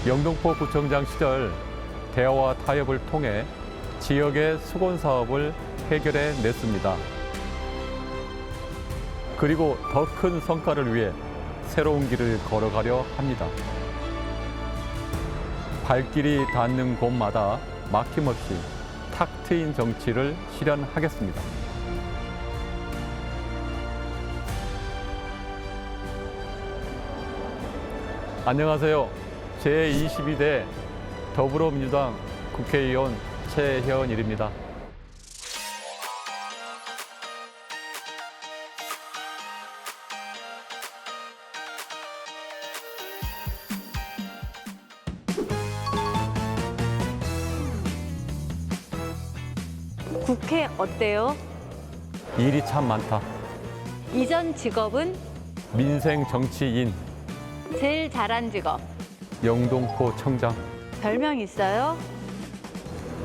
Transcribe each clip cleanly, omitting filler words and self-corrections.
영등포 구청장 시절 대화와 타협을 통해 지역의 수건 사업을 해결해 냈습니다. 그리고 더 큰 성과를 위해 새로운 길을 걸어가려 합니다. 발길이 닿는 곳마다 막힘없이 탁 트인 정치를 실현하겠습니다. 안녕하세요. 제22대 더불어민주당 국회의원 최현일입니다. 국회 어때요? 일이 참 많다. 이전 직업은 민생 정치인, 제일 잘한 직업. 영등포 청장, 별명 있어요?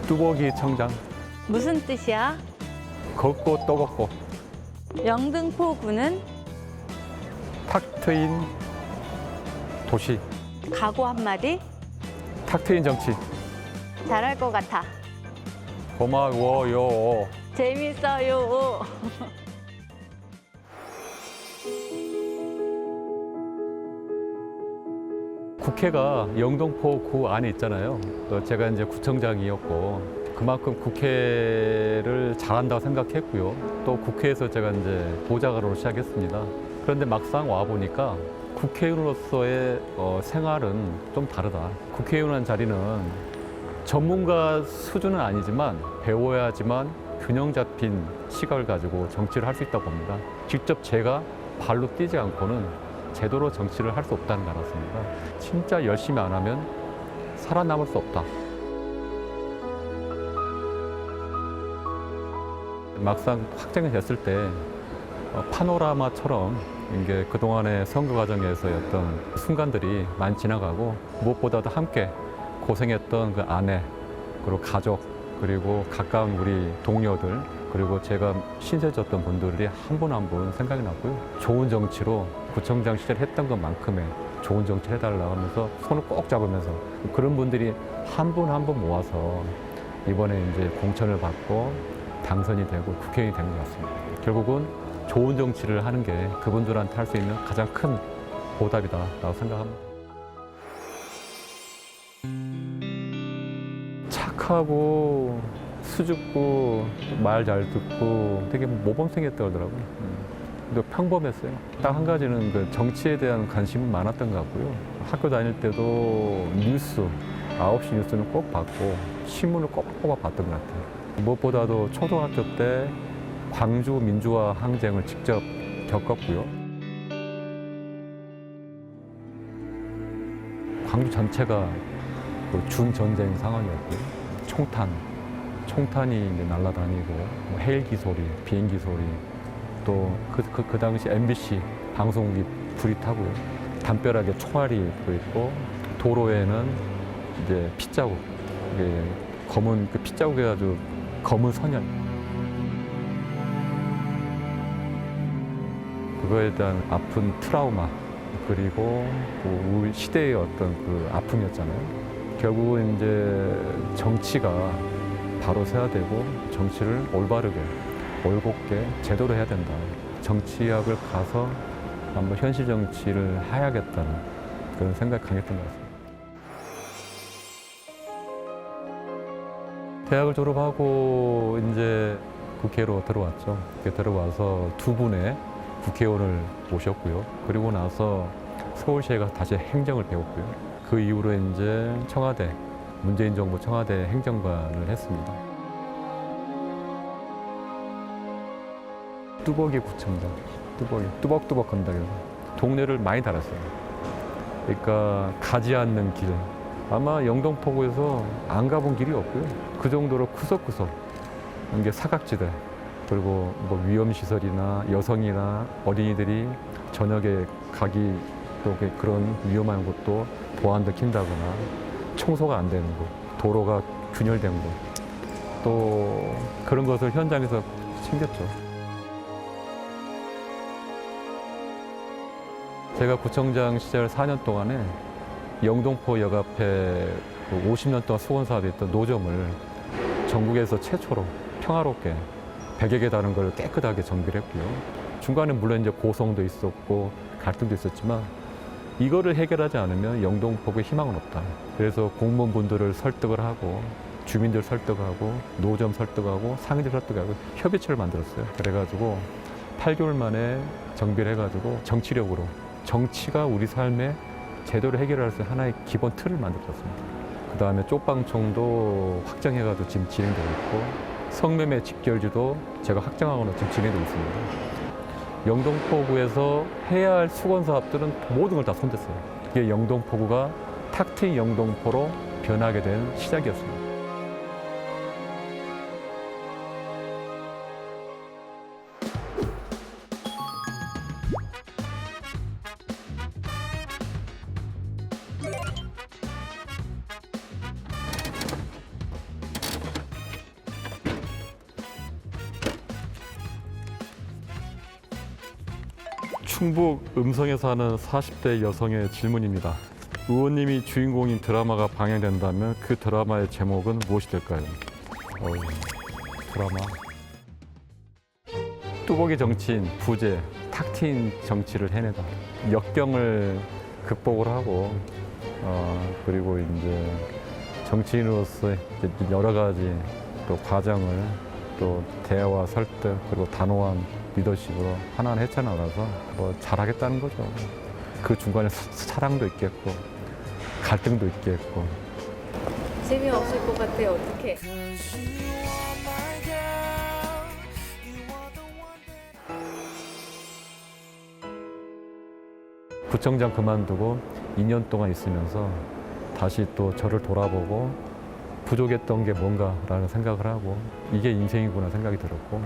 뚜벅이 청장, 무슨 뜻이야? 걷고 또 걷고 영등포구는 탁 트인 도시, 각오 한마디? 탁 트인 정치. 잘할 것 같아. 고마워요. 재밌어요. 국회가 영등포구 안에 있잖아요. 또 제가 이제 구청장이었고 그만큼 국회를 잘한다고 생각했고요. 또 국회에서 제가 이제 보좌관으로 시작했습니다. 그런데 막상 와 보니까 국회의원으로서의 생활은 좀 다르다. 국회의원 자리는 전문가 수준은 아니지만 배워야지만 균형 잡힌 시각을 가지고 정치를 할 수 있다고 봅니다. 직접 제가 발로 뛰지 않고는 제대로 정치를 할 수 없다는 걸 알았습니다. 진짜 열심히 안 하면 살아남을 수 없다. 막상 확정이 됐을 때 파노라마처럼 이게 그동안의 선거 과정에서의 어떤 순간들이 많이 지나가고 무엇보다도 함께 고생했던 그 아내, 그리고 가족, 그리고 가까운 우리 동료들, 그리고 제가 신세졌던 분들이 한 분 한 분 생각이 났고요. 좋은 정치로 구청장 시절 했던 것만큼의 좋은 정치 해달라고 하면서 손을 꼭 잡으면서 그런 분들이 한 분 한 분 모아서 이번에 이제 공천을 받고 당선이 되고 국회의원이 된 것 같습니다. 결국은 좋은 정치를 하는 게 그분들한테 할 수 있는 가장 큰 보답이다라고 생각합니다. 착하고 수줍고 말 잘 듣고 되게 모범생이었다고 하더라고요. 근데 평범했어요. 딱 한 가지는 그 정치에 대한 관심이 많았던 것 같고요. 학교 다닐 때도 뉴스, 9시 뉴스는 꼭 봤고 신문을 꼭 봤던 것 같아요. 무엇보다도 초등학교 때 광주 민주화 항쟁을 직접 겪었고요. 광주 전체가 그 준전쟁 상황이었고요. 총탄이 이제 날아다니고 뭐 헬기 소리, 비행기 소리, 또 그 당시 MBC 방송국이 불이 타고요. 담벼락에 총알이 보였고 도로에는 이제 핏자국, 이게 검은 그 핏자국이 아주 검은 선열. 그거에 대한 아픈 트라우마 그리고 우리 시대의 어떤 그 아픔이었잖아요. 결국은 이제 정치가 바로 서야 되고 정치를 올바르게, 올곧게 제대로 해야 된다. 정치학을 가서 한번 현실 정치를 해야겠다는 그런 생각이 강했던 것 같습니다. 대학을 졸업하고 이제 국회로 들어왔죠. 국회 들어와서 두 분의 국회의원을 모셨고요. 그리고 나서 서울시에 가서 다시 행정을 배웠고요. 그 이후로 이제 청와대, 문재인 정부 청와대 행정관을 했습니다. 뚜벅이 구청장, 뚜벅뚜벅 건다 그래서 동네를 많이 달았어요. 그러니까 가지 않는 길, 아마 영등포구에서 안 가본 길이 없고요. 그 정도로 구석구석 이게 사각지대, 그리고 뭐 위험시설이나 여성이나 어린이들이 저녁에 가기 또 그런 위험한 곳도 보안도 킨다거나 청소가 안 되는 곳, 도로가 균열된 곳, 또 그런 것을 현장에서 챙겼죠. 제가 구청장 시절 4년 동안에 영동포역 앞에 50년 동안 수건사업이 했던 노점을 전국에서 최초로 평화롭게 100여 개 다른 걸 깨끗하게 정비를 했고요. 중간에 물론 이제 고성도 있었고 갈등도 있었지만 이거를 해결하지 않으면 영동포구에 희망은 없다. 그래서 공무원분들을 설득을 하고 주민들 설득하고 노점 설득하고 상인들 설득하고 협의체를 만들었어요. 그래가지고 8개월 만에 정비를 해가지고 정치력으로 정치가 우리 삶에 제도를 해결할 수 있는 하나의 기본 틀을 만들었습니다. 그 다음에 쪽방청도 확장해가지고 지금 진행되고 있고 성매매 직결지도 제가 확장하거나 지금 진행되고 있습니다. 영동포구에서 해야 할 수건 사업들은 모든 걸 다 손댔어요. 이게 영동포구가 탁 트인 영동포로 변하게 된 시작이었습니다. 충북 음성에 사는 40대 여성의 질문입니다. 의원님이 주인공인 드라마가 방영된다면 그 드라마의 제목은 무엇이 될까요? 드라마. 뚜벅이 정치인, 부재, 탁 트인 정치를 해내다. 역경을 극복을 하고, 그리고 이제 정치인으로서 여러 가지 또 과정을 또 대화, 설득, 그리고 단호한 리더십으로 하나하나 헤쳐나가서 잘하겠다는 거죠. 그 중간에 사랑도 있겠고 갈등도 있겠고. 재미없을 것 같아요. 어떡해. 구청장 그만두고 2년 동안 있으면서 다시 또 저를 돌아보고 부족했던 게 뭔가라는 생각을 하고 이게 인생이구나 생각이 들었고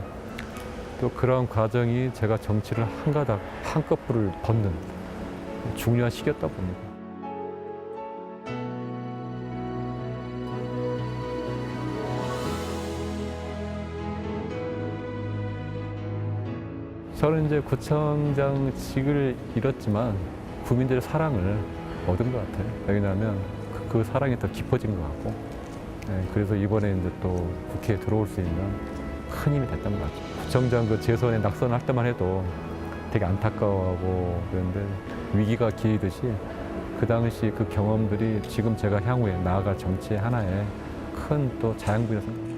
또 그런 과정이 제가 정치를 한 가닥 한꺼풀을 벗는 중요한 시기였다 봅니다. 저는 이제 구청장직을 잃었지만 국민들의 사랑을 얻은 것 같아요. 왜냐하면 그 사랑이 더 깊어진 것 같고, 그래서 이번에 이제 또 국회에 들어올 수 있는 큰 힘이 됐던 것 같아요. 구청장 그 재선에 낙선할 때만 해도 되게 안타까워하고 그런데 위기가 기이듯이 그 당시 그 경험들이 지금 제가 향후에 나아갈 정치의 하나의 큰 또 자양분이라고 생각합니다.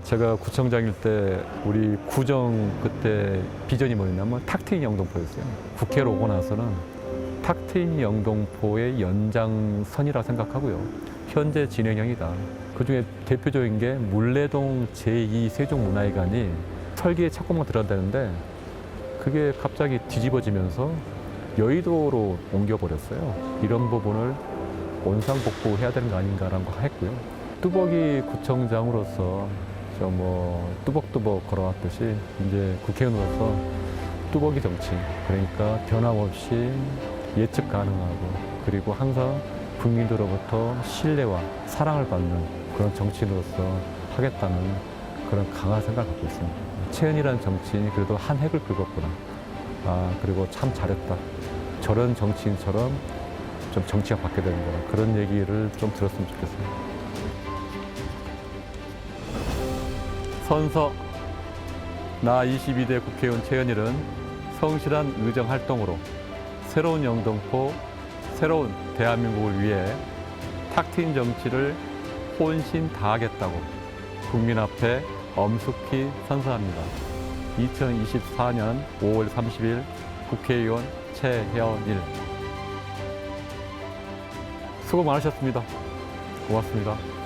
제가 구청장일 때 우리 구정 그때 비전이 뭐였냐면 탁 트인 영동포였어요. 국회로 오고 나서는 탁 트인 영동포의 연장선이라 생각하고요. 현재 진행형이다. 그중에 대표적인 게 물레동 제2세종문화회관이 설계에 착공만 들어간다는데 그게 갑자기 뒤집어지면서 여의도로 옮겨버렸어요. 이런 부분을 원상복구해야 되는 거 아닌가라는 거 했고요. 뚜벅이 구청장으로서 저 뚜벅뚜벅 걸어왔듯이 이제 국회의원으로서 뚜벅이 정치, 그러니까 변함없이 예측 가능하고 그리고 항상 국민들로부터 신뢰와 사랑을 받는 그런 정치인으로서 하겠다는 그런 강한 생각을 갖고 있습니다. 최은희라는 정치인이 그래도 한 획을 긁었구나. 그리고 참 잘했다. 저런 정치인처럼 좀 정치가 바뀌어야 되는 거야. 그런 얘기를 좀 들었으면 좋겠습니다. 선서 나 22대 국회의원 최은희는 성실한 의정 활동으로 새로운 영동포, 새로운 대한민국을 위해 탁 트인 정치를 혼신 다하겠다고 국민 앞에 엄숙히 선서합니다. 2024년 5월 30일 국회의원 최현일. 수고 많으셨습니다. 고맙습니다.